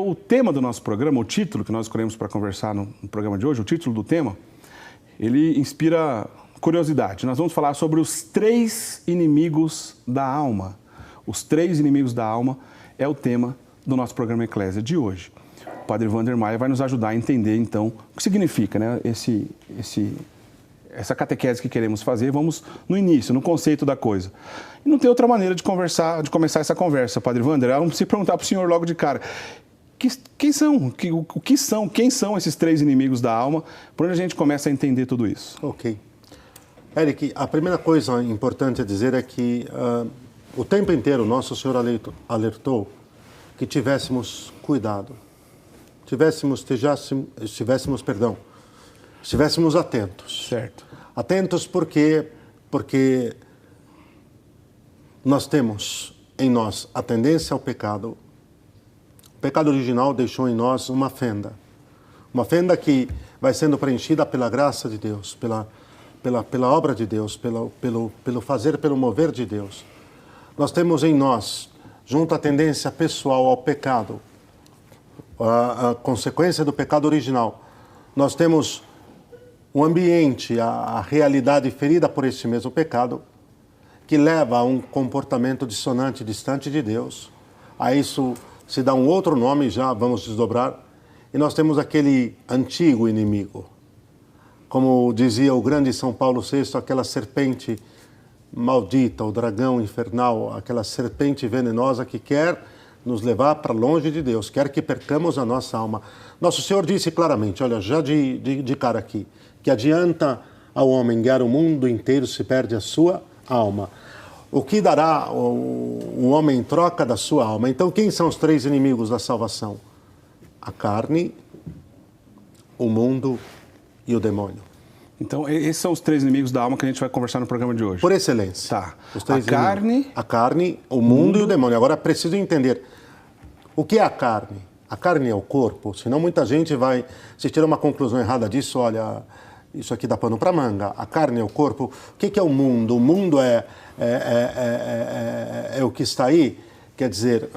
o tema do nosso programa, o título que nós escolhemos para conversar no programa de hoje, o título do tema, ele inspira curiosidade. Nós vamos falar sobre os 3 inimigos da alma. Os 3 inimigos da alma é o tema do nosso programa Eclésia de hoje. O Padre Wander Maia vai nos ajudar a entender, então, o que significa, né, essa catequese que queremos fazer. Vamos no início, no conceito da coisa. E não tem outra maneira de começar essa conversa, Padre Wander, vamos se perguntar para o senhor logo de cara. Quem são esses 3 inimigos da alma? Por onde a gente começa a entender tudo isso? Ok. Eric, a primeira coisa importante a dizer é que o tempo inteiro Nosso Senhor alertou que tivéssemos cuidado, estivéssemos atentos. Certo. Atentos porque nós temos em nós a tendência ao pecado. O pecado original deixou em nós uma fenda que vai sendo preenchida pela graça de Deus, pela obra de Deus, pelo fazer, pelo mover de Deus. Nós temos em nós, junto à tendência pessoal ao pecado, a consequência do pecado original, nós temos um ambiente, a realidade ferida por esse mesmo pecado, que leva a um comportamento dissonante, distante de Deus. A isso se dá um outro nome, já vamos desdobrar, e nós temos aquele antigo inimigo. Como dizia o grande São Paulo VI, aquela serpente maldita, o dragão infernal, aquela serpente venenosa que quer nos levar para longe de Deus, quer que percamos a nossa alma. Nosso Senhor disse claramente, olha, já de cara aqui, que adianta ao homem ganhar o mundo inteiro se perde a sua alma. O que dará o homem em troca da sua alma? Então, quem são os 3 inimigos da salvação? A carne, o mundo e o demônio. Então, esses são os 3 inimigos da alma que a gente vai conversar no programa de hoje. Por excelência. Tá. A carne, o mundo e o demônio. Agora, preciso entender o que é a carne. A carne é o corpo, senão muita gente vai, se tira uma conclusão errada disso, olha, isso aqui dá pano para manga. A carne é o corpo. O que é o mundo? O mundo é o que está aí. Quer dizer,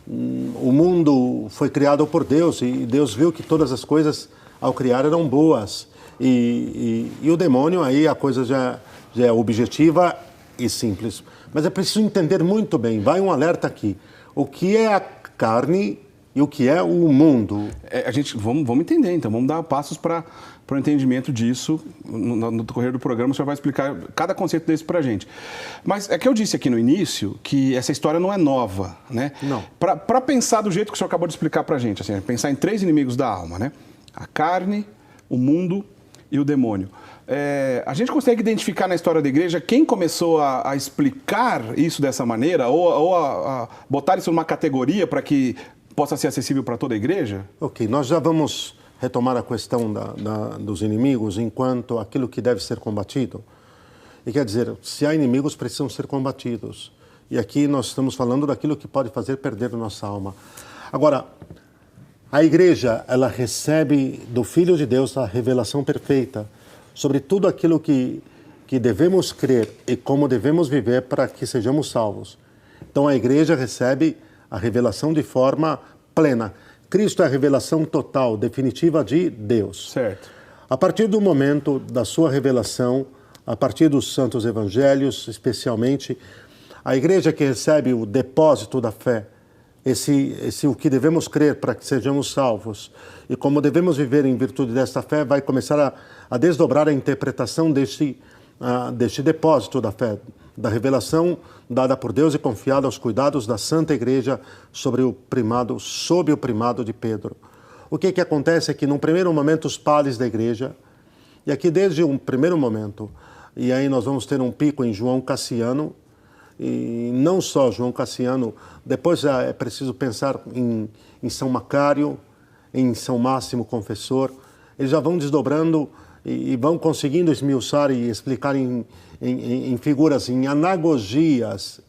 o mundo foi criado por Deus e Deus viu que todas as coisas ao criar eram boas. E o demônio, aí a coisa já é objetiva e simples. Mas é preciso entender muito bem, vai um alerta aqui. O que é a carne e o que é o mundo? Vamos entender, então, vamos dar passos para o entendimento disso. No decorrer do programa, o senhor vai explicar cada conceito desse para a gente. Mas é que eu disse aqui no início que essa história não é nova, né? Não. Para pensar do jeito que o senhor acabou de explicar para a gente, assim, pensar em 3 inimigos da alma, né? A carne, o mundo e o demônio. A gente consegue identificar na história da igreja quem começou a explicar isso dessa maneira ou a botar isso numa categoria para que possa ser acessível para toda a igreja? Ok, nós já vamos retomar a questão dos inimigos enquanto aquilo que deve ser combatido. E quer dizer, se há inimigos, precisam ser combatidos. E aqui nós estamos falando daquilo que pode fazer perder a nossa alma. Agora, a igreja, ela recebe do Filho de Deus a revelação perfeita sobre tudo aquilo que devemos crer e como devemos viver para que sejamos salvos. Então a igreja recebe a revelação de forma plena. Cristo é a revelação total, definitiva de Deus. Certo. A partir do momento da sua revelação, a partir dos santos evangelhos, especialmente, a igreja que recebe o depósito da fé, o que devemos crer para que sejamos salvos e como devemos viver em virtude desta fé, vai começar a desdobrar a interpretação deste depósito da fé, da revelação dada por Deus e confiada aos cuidados da Santa Igreja sob o primado de Pedro. O que acontece é que, num primeiro momento, os padres da Igreja, e aqui desde um primeiro momento, e aí nós vamos ter um pico em João Cassiano, e não só João Cassiano, depois é preciso pensar em São Macário, em São Máximo Confessor. Eles já vão desdobrando e vão conseguindo esmiuçar e explicar em figuras, em analogias,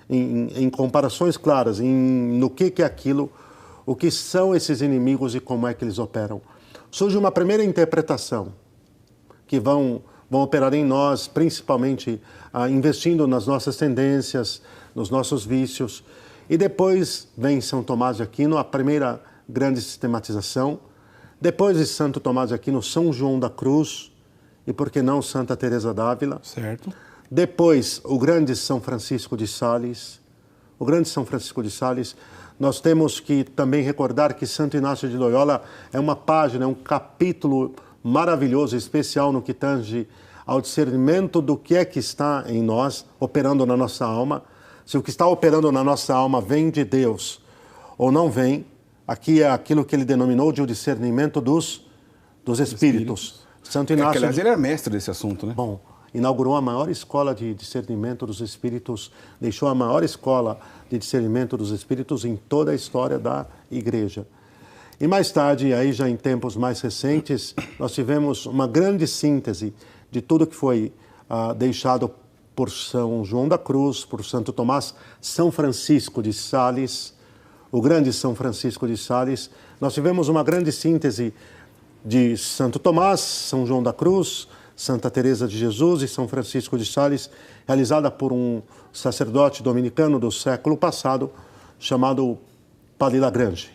em comparações claras, no que é aquilo, o que são esses inimigos e como é que eles operam. Surge uma primeira interpretação que vão operar em nós, principalmente investindo nas nossas tendências, nos nossos vícios. E depois vem São Tomás de Aquino, a primeira grande sistematização. Depois de Santo Tomás de Aquino, São João da Cruz e, por que não, Santa Teresa d'Ávila. Certo. Depois, o grande São Francisco de Sales. O grande São Francisco de Sales. Nós temos que também recordar que Santo Inácio de Loyola é uma página, é um capítulo maravilhoso, especial no que tange ao discernimento do que é que está em nós, operando na nossa alma. Se o que está operando na nossa alma vem de Deus ou não vem, aqui é aquilo que ele denominou de o discernimento dos espíritos. Santo Inácio... aliás, ele é mestre desse assunto, né? Bom, inaugurou a maior escola de discernimento dos espíritos, deixou a maior escola de discernimento dos espíritos em toda a história da Igreja. E mais tarde, aí já em tempos mais recentes, nós tivemos uma grande síntese de tudo que foi deixado por São João da Cruz, por Santo Tomás, São Francisco de Sales, o grande São Francisco de Sales. Nós tivemos uma grande síntese de Santo Tomás, São João da Cruz, Santa Teresa de Jesus e São Francisco de Sales, realizada por um sacerdote dominicano do século passado, chamado Padre Lagrange,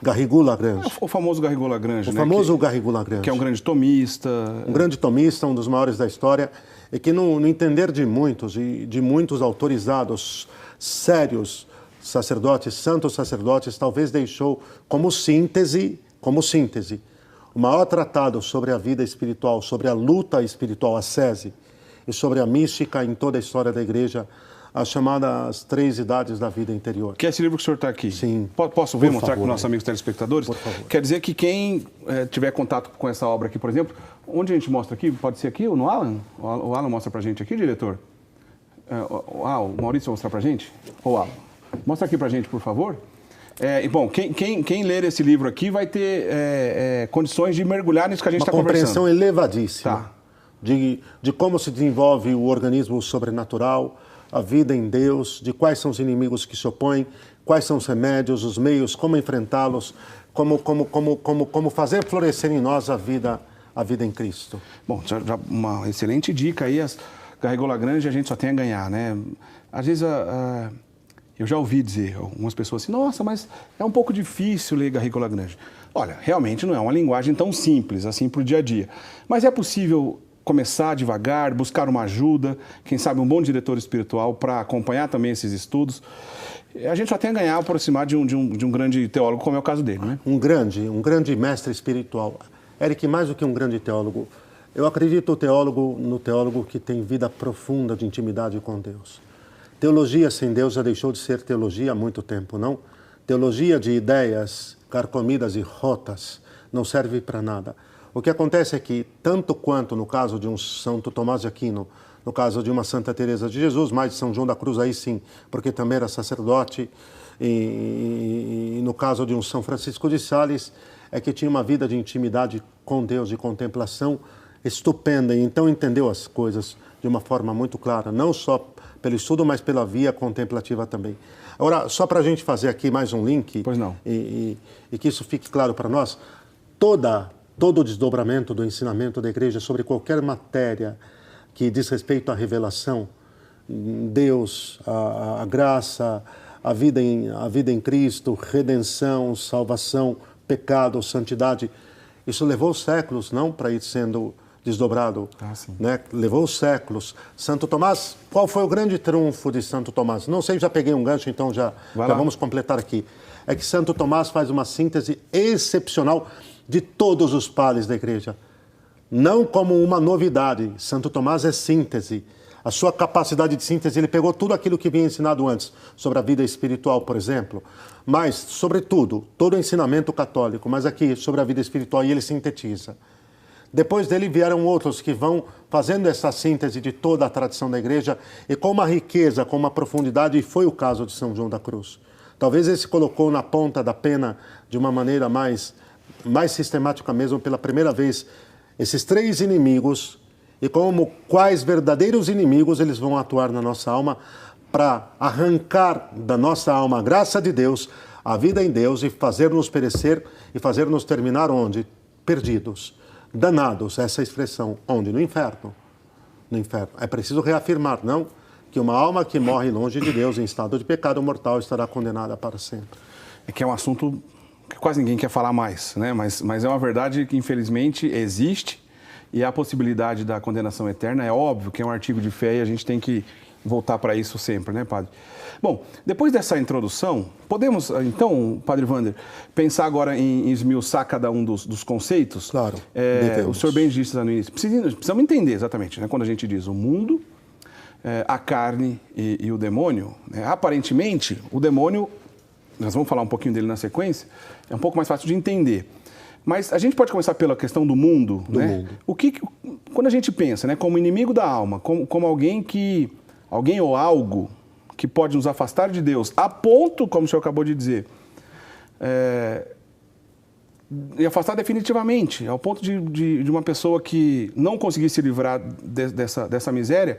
Garrigou Lagrange. O famoso Garrigou Lagrange, O famoso Garrigou Lagrange. Que é um grande tomista. Um grande tomista, um dos maiores da história, e que no entender de muitos, e de muitos autorizados, sérios sacerdotes, santos sacerdotes, talvez deixou como síntese, o maior tratado sobre a vida espiritual, sobre a luta espiritual, a sese, e sobre a mística em toda a história da Igreja, as chamadas 3 idades da vida interior. Que é esse livro que o senhor está aqui? Sim. Posso ver, Por mostrar favor, para os nossos amigos telespectadores? Por favor. Quer dizer que quem tiver contato com essa obra aqui, por exemplo, onde a gente mostra aqui? Pode ser aqui ou no Alan? O Alan mostra para a gente aqui, diretor? O Maurício vai mostrar para a gente? Ou o Alan? Mostra aqui para a gente, por favor. Bom, quem ler esse livro aqui vai ter condições de mergulhar nisso que a gente está conversando. Uma compreensão elevadíssima. Tá. De como se desenvolve o organismo sobrenatural, a vida em Deus, de quais são os inimigos que se opõem, quais são os remédios, os meios, como enfrentá-los, como fazer florescer em nós a vida em Cristo. Bom, já uma excelente dica aí. Garrigou Lagrange a gente só tem a ganhar, né? Às vezes eu já ouvi dizer, algumas pessoas assim, nossa, mas é um pouco difícil ler Garrigou Lagrange. Olha, realmente não é uma linguagem tão simples assim para o dia a dia. Mas é possível começar devagar, buscar uma ajuda, quem sabe um bom diretor espiritual para acompanhar também esses estudos. A gente só tem a ganhar ao aproximar de um grande teólogo, como é o caso dele, né? Um grande mestre espiritual. Eric, mais do que um grande teólogo, eu acredito no teólogo que tem vida profunda de intimidade com Deus. Teologia sem Deus já deixou de ser teologia há muito tempo, não? Teologia de ideias carcomidas e rotas não serve para nada. O que acontece é que, tanto quanto no caso de um Santo Tomás de Aquino, no caso de uma Santa Teresa de Jesus, mais de São João da Cruz, aí sim, porque também era sacerdote, e no caso de um São Francisco de Sales, é que tinha uma vida de intimidade com Deus, de contemplação estupenda, e então entendeu as coisas de uma forma muito clara, não só pelo estudo, mas pela via contemplativa também. Agora, só para a gente fazer aqui mais um link, pois não. E que isso fique claro para nós, todo o desdobramento do ensinamento da Igreja sobre qualquer matéria que diz respeito à revelação, Deus, a graça, a vida em Cristo, redenção, salvação, pecado, santidade, isso levou séculos, não, para ir sendo desdobrado, né? Levou séculos. Santo Tomás, qual foi o grande trunfo de Santo Tomás? Não sei, já peguei um gancho, então já vamos completar aqui. É que Santo Tomás faz uma síntese excepcional de todos os padres da Igreja. Não como uma novidade. Santo Tomás é síntese. A sua capacidade de síntese, ele pegou tudo aquilo que vinha ensinado antes, sobre a vida espiritual, por exemplo, mas, sobretudo, todo o ensinamento católico, mas aqui sobre a vida espiritual, e ele sintetiza. Depois dele vieram outros que vão fazendo essa síntese de toda a tradição da Igreja e com uma riqueza, com uma profundidade, e foi o caso de São João da Cruz. Talvez ele se colocou na ponta da pena de uma maneira mais sistemática mesmo, pela primeira vez, esses 3 inimigos, e como quais verdadeiros inimigos eles vão atuar na nossa alma para arrancar da nossa alma a graça de Deus, a vida em Deus, e fazer-nos perecer e fazer-nos terminar onde? Perdidos. Danados, essa expressão, onde? No inferno. No inferno. É preciso reafirmar, não? que uma alma que morre longe de Deus em estado de pecado mortal estará condenada para sempre. É que é um assunto que quase ninguém quer falar mais, né? Mas é uma verdade que infelizmente existe e a possibilidade da condenação eterna é óbvio que é um artigo de fé e a gente tem que voltar para isso sempre, né, padre? Bom, depois dessa introdução, podemos, então, padre Wander, pensar agora em esmiuçar cada um dos conceitos? Claro, o senhor bem disse lá no início. Precisamos entender exatamente, né, quando a gente diz o mundo, a carne e o demônio. Né? Aparentemente, o demônio, nós vamos falar um pouquinho dele na sequência, é um pouco mais fácil de entender. Mas a gente pode começar pela questão do mundo, né? Mundo. Quando a gente pensa, né, como inimigo da alma, como alguém ou algo que pode nos afastar de Deus, a ponto, como o senhor acabou de dizer, e afastar definitivamente, ao ponto de uma pessoa que não conseguir se livrar dessa miséria,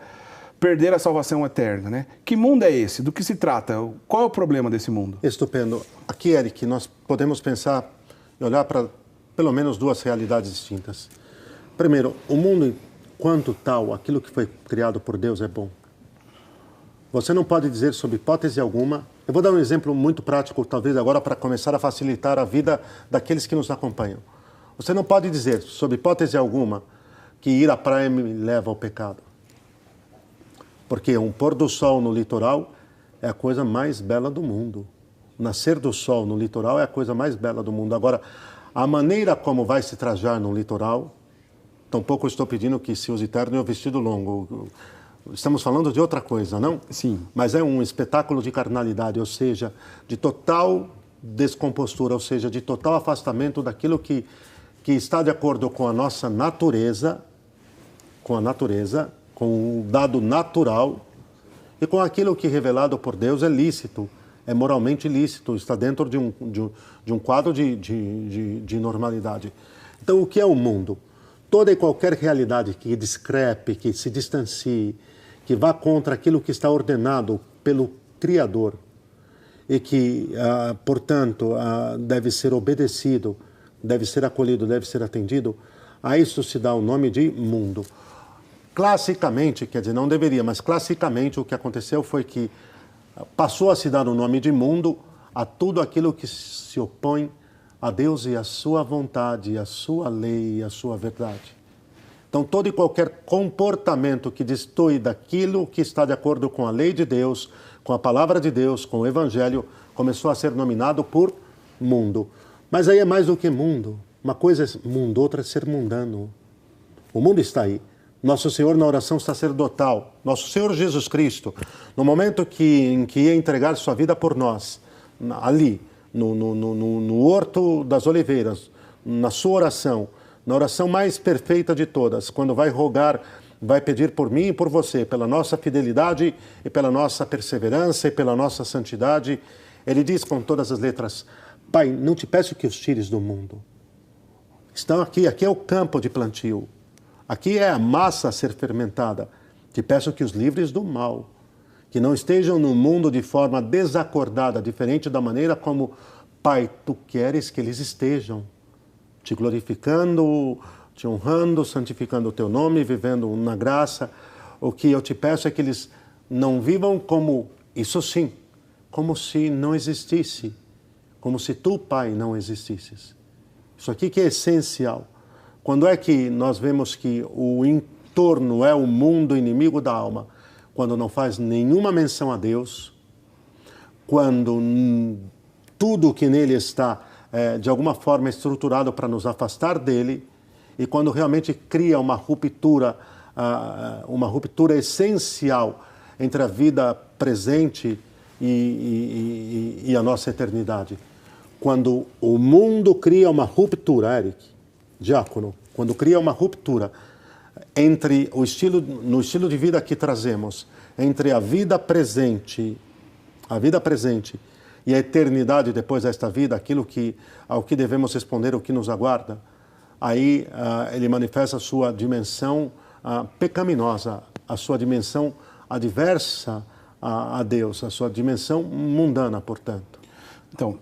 perder a salvação eterna, né? Que mundo é esse? Do que se trata? Qual é o problema desse mundo? Estupendo. Aqui, Eric, nós podemos pensar e olhar para pelo menos duas realidades distintas. Primeiro, o mundo, enquanto tal, aquilo que foi criado por Deus é bom. Você não pode dizer, sob hipótese alguma... Eu vou dar um exemplo muito prático, talvez agora, para começar a facilitar a vida daqueles que nos acompanham. Você não pode dizer, sob hipótese alguma, que ir à praia me leva ao pecado. Porque um pôr do sol no litoral é a coisa mais bela do mundo. O nascer do sol no litoral é a coisa mais bela do mundo. Agora, a maneira como vai se trajar no litoral, tampouco estou pedindo que se use terno e o vestido longo. Estamos falando de outra coisa, não? Sim. Mas é um espetáculo de carnalidade, ou seja, de total descompostura, ou seja, de total afastamento daquilo que está de acordo com a nossa natureza, com o dado natural e com aquilo que revelado por Deus é lícito, é moralmente lícito, está dentro de um quadro de normalidade. Então, o que é o mundo? Toda e qualquer realidade que discrepe, que se distancie, que vá contra aquilo que está ordenado pelo Criador e que, portanto, deve ser obedecido, deve ser acolhido, deve ser atendido, a isso se dá o nome de mundo. Classicamente, quer dizer, não deveria, mas classicamente o que aconteceu foi que passou a se dar o nome de mundo a tudo aquilo que se opõe a Deus e a sua vontade, a sua lei e a sua verdade. Então, todo e qualquer comportamento que destoe daquilo que está de acordo com a lei de Deus, com a palavra de Deus, com o Evangelho, começou a ser nominado por mundo. Mas aí é mais do que mundo. Uma coisa é mundo, outra é ser mundano. O mundo está aí. Nosso Senhor, na oração sacerdotal, nosso Senhor Jesus Cristo, no momento em que ia entregar sua vida por nós, ali, no Horto das Oliveiras, na sua oração, na oração mais perfeita de todas, quando vai rogar, vai pedir por mim e por você, pela nossa fidelidade e pela nossa perseverança e pela nossa santidade, ele diz com todas as letras: Pai, não te peço que os tires do mundo. Estão aqui é o campo de plantio. Aqui é a massa a ser fermentada. Te peço que os livres do mal, que não estejam no mundo de forma desacordada, diferente da maneira como, Pai, tu queres que eles estejam, te glorificando, te honrando, santificando o teu nome, vivendo na graça. O que eu te peço é que eles não vivam como, isso sim, como se não existisse, como se tu, Pai, não existisses. Isso aqui que é essencial. Quando é que nós vemos que o entorno é o mundo inimigo da alma? Quando não faz nenhuma menção a Deus, quando tudo que nele está, de alguma forma, estruturado para nos afastar dele, e quando realmente cria uma ruptura essencial entre a vida presente e a nossa eternidade. Quando o mundo cria uma ruptura, Eric, diácono, quando cria uma ruptura no estilo de vida que trazemos, entre a vida presente e a eternidade depois desta vida, ao que devemos responder, o que nos aguarda, aí ele manifesta a sua dimensão pecaminosa, a sua dimensão adversa a Deus, a sua dimensão mundana, portanto. Então,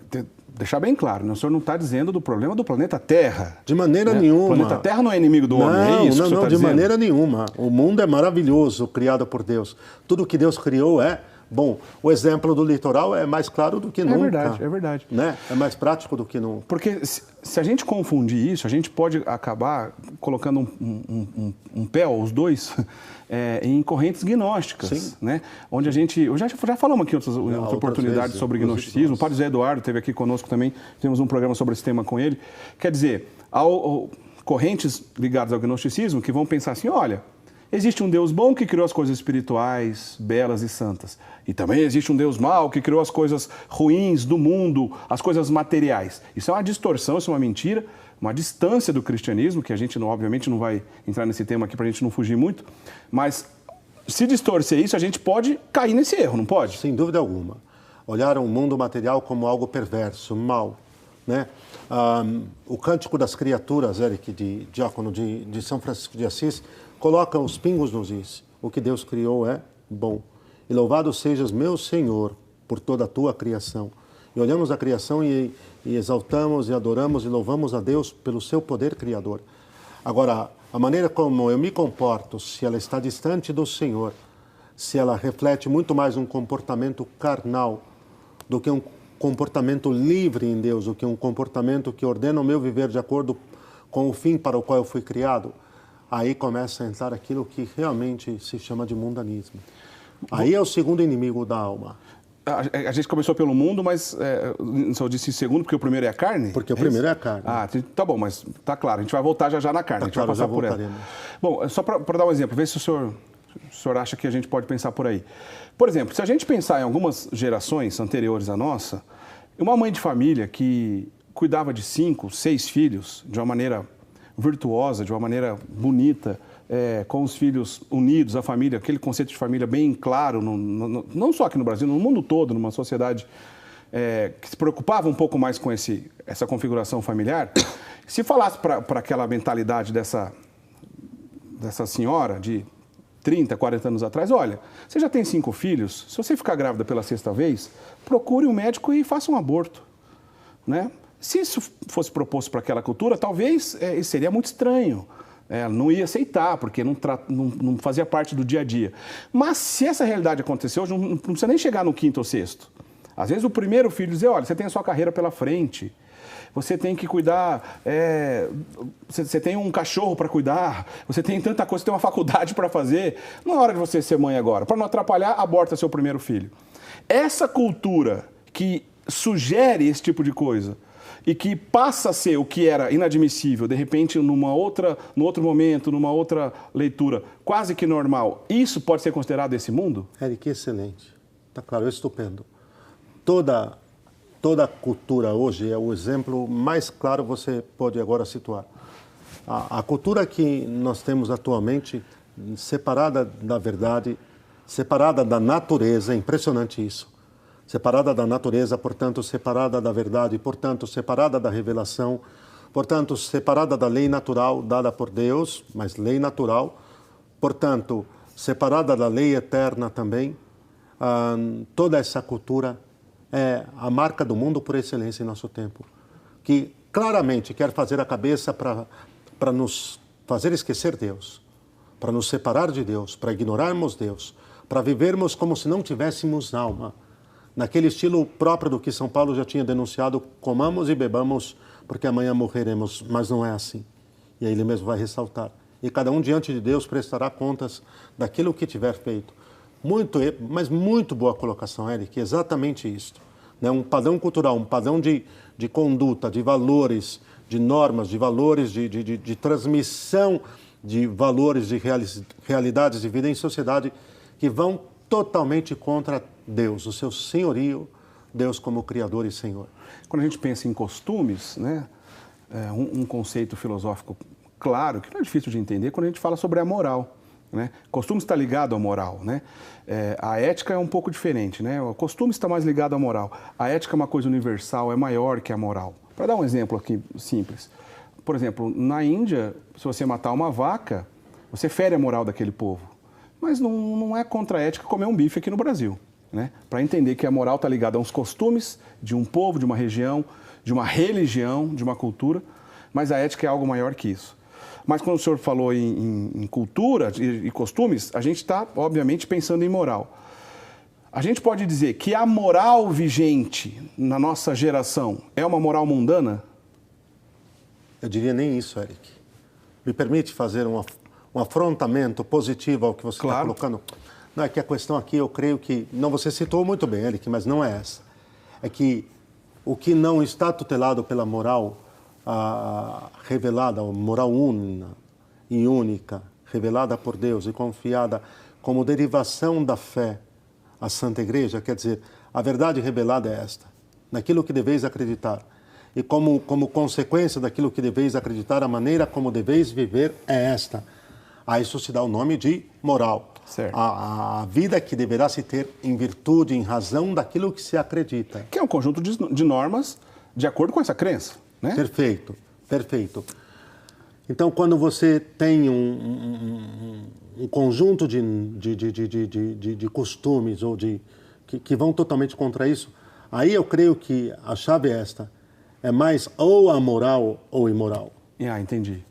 deixar bem claro, né? O senhor não está dizendo do problema do planeta Terra. De maneira né? nenhuma. O planeta Terra não é inimigo do homem, é isso que o senhor Não, está de dizendo? maneira nenhuma. O mundo é maravilhoso, criado por Deus. Tudo que Deus criou é bom. O exemplo do litoral é mais claro do que nunca. É verdade, é verdade. Né? É mais prático do que nunca. Porque se a gente confundir isso, a gente pode acabar colocando um pé, ou os dois, em correntes gnósticas. Sim. Né? Onde a gente... já falamos aqui em outra oportunidade vezes, sobre gnosticismo. O padre Zé Eduardo esteve aqui conosco também. Temos um programa sobre esse tema com ele. Quer dizer, correntes ligadas ao gnosticismo que vão pensar assim, olha... Existe um Deus bom que criou as coisas espirituais, belas e santas. E também existe um Deus mau que criou as coisas ruins do mundo, as coisas materiais. Isso é uma distorção, isso é uma mentira, uma distância do cristianismo, que a gente, obviamente, não vai entrar nesse tema aqui para a gente não fugir muito. Mas, se distorcer isso, a gente pode cair nesse erro, não pode? Sem dúvida alguma. Olhar o mundo material como algo perverso, mau. Né? O Cântico das Criaturas, Eric, de diácono de São Francisco de Assis, coloca os pingos nos is. O que Deus criou é bom. E louvado sejas, meu Senhor, por toda a tua criação. E olhamos a criação e exaltamos e adoramos e louvamos a Deus pelo seu poder criador. Agora, a maneira como eu me comporto, se ela está distante do Senhor, se ela reflete muito mais um comportamento carnal do que um comportamento livre em Deus, do que um comportamento que ordena o meu viver de acordo com o fim para o qual eu fui criado, aí começa a entrar aquilo que realmente se chama de mundanismo. Aí é o segundo inimigo da alma. A gente começou pelo mundo, mas só disse segundo porque o primeiro é a carne? Porque o primeiro é a carne. Ah, tá bom, mas tá claro, a gente vai voltar já na carne, a gente vai passar por ela. Bom, só para dar um exemplo, ver se o senhor acha que a gente pode pensar por aí. Por exemplo, se a gente pensar em algumas gerações anteriores à nossa, uma mãe de família que cuidava de 5, 6 filhos de uma maneira virtuosa, de uma maneira bonita, com os filhos unidos, a família, aquele conceito de família bem claro, não só aqui no Brasil, no mundo todo, numa sociedade que se preocupava um pouco mais com essa configuração familiar. Se falasse para aquela mentalidade dessa senhora de 30, 40 anos atrás, olha, você já tem 5 filhos, se você ficar grávida pela 6ª vez, procure um médico e faça um aborto, né? Se isso fosse proposto para aquela cultura, talvez isso seria muito estranho. Não ia aceitar, porque não fazia parte do dia a dia. Mas se essa realidade aconteceu hoje, não precisa nem chegar no 5º ou 6º. Às vezes o primeiro filho dizer, olha, você tem a sua carreira pela frente, você tem que cuidar, você tem um cachorro para cuidar, você tem tanta coisa, você tem uma faculdade para fazer, não é hora de você ser mãe agora. Para não atrapalhar, aborta seu primeiro filho. Essa cultura que sugere esse tipo de coisa, e que passa a ser o que era inadmissível, de repente, num outro momento, numa outra leitura, quase que normal, isso pode ser considerado esse mundo? Eric, excelente. Está claro, estupendo. Toda a cultura hoje é o exemplo mais claro que você pode agora situar. A cultura que nós temos atualmente, separada da verdade, separada da natureza, é impressionante isso. Separada da natureza, portanto, separada da verdade, portanto, separada da revelação, portanto, separada da lei natural dada por Deus, mas lei natural, portanto, separada da lei eterna também. Toda essa cultura é a marca do mundo por excelência em nosso tempo, que claramente quer fazer a cabeça para nos fazer esquecer Deus, para nos separar de Deus, para ignorarmos Deus, para vivermos como se não tivéssemos alma. Naquele estilo próprio do que São Paulo já tinha denunciado, comamos e bebamos, porque amanhã morreremos, mas não é assim. E aí ele mesmo vai ressaltar. E cada um diante de Deus prestará contas daquilo que tiver feito. Mas muito boa colocação, Eric, exatamente isso. Né? Um padrão cultural, um padrão de conduta, de valores, de normas, de valores, de transmissão de valores, de realidades de vida em sociedade que vão totalmente contra Deus, o seu senhorio, Deus como Criador e Senhor. Quando a gente pensa em costumes, né, um conceito filosófico claro, que não é difícil de entender, quando a gente fala sobre a moral. Né? Costume está ligado à moral. Né? A ética é um pouco diferente. Né? O costume está mais ligado à moral. A ética é uma coisa universal, é maior que a moral. Para dar um exemplo aqui simples. Por exemplo, na Índia, se você matar uma vaca, você fere a moral daquele povo. Mas não é contra a ética comer um bife aqui no Brasil. Né? Para entender que a moral está ligada a uns costumes de um povo, de uma região, de uma religião, de uma cultura, mas a ética é algo maior que isso. Mas quando o senhor falou em cultura e costumes, a gente está, obviamente, pensando em moral. A gente pode dizer que a moral vigente na nossa geração é uma moral mundana? Eu diria nem isso, Eric. Me permite fazer um afrontamento positivo ao que você está colocando? Não, é que a questão aqui, eu creio que... Não, você citou muito bem, Eric, mas não é essa. É que o que não está tutelado pela moral revelada, a moral una e única, revelada por Deus e confiada como derivação da fé à Santa Igreja, quer dizer, a verdade revelada é esta, naquilo que deveis acreditar. E como consequência daquilo que deveis acreditar, a maneira como deveis viver é esta. A isso se dá o nome de moral. Certo. A vida que deverá se ter em virtude, em razão daquilo que se acredita. Que é um conjunto de normas de acordo com essa crença, né? Perfeito, perfeito. Então, quando você tem um conjunto de costumes ou que vão totalmente contra isso, aí eu creio que a chave é esta. É mais ou amoral ou imoral. Entendi.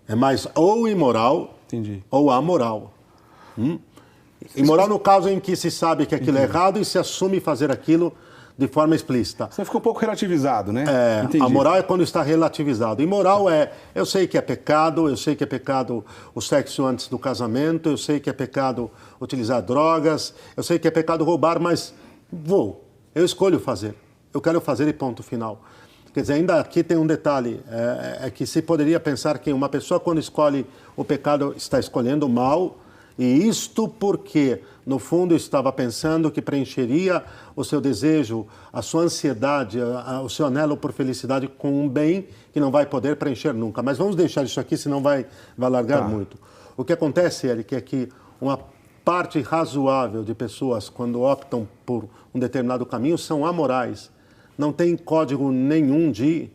É mais ou imoral ou amoral. Imoral no caso em que se sabe que aquilo é errado e se assume fazer aquilo de forma explícita. Você ficou um pouco relativizado, né? A moral é quando está relativizado. Imoral é, eu sei que é pecado o sexo antes do casamento, eu sei que é pecado utilizar drogas, eu sei que é pecado roubar, mas eu escolho fazer. Eu quero fazer e ponto final. Quer dizer, ainda aqui tem um detalhe, é que se poderia pensar que uma pessoa quando escolhe o pecado está escolhendo o mal, e isto porque, no fundo, estava pensando que preencheria o seu desejo, a sua ansiedade, o seu anelo por felicidade com um bem que não vai poder preencher nunca. Mas vamos deixar isso aqui, senão vai largar muito. O que acontece, Eric, é que uma parte razoável de pessoas, quando optam por um determinado caminho, são amorais. Não tem código nenhum de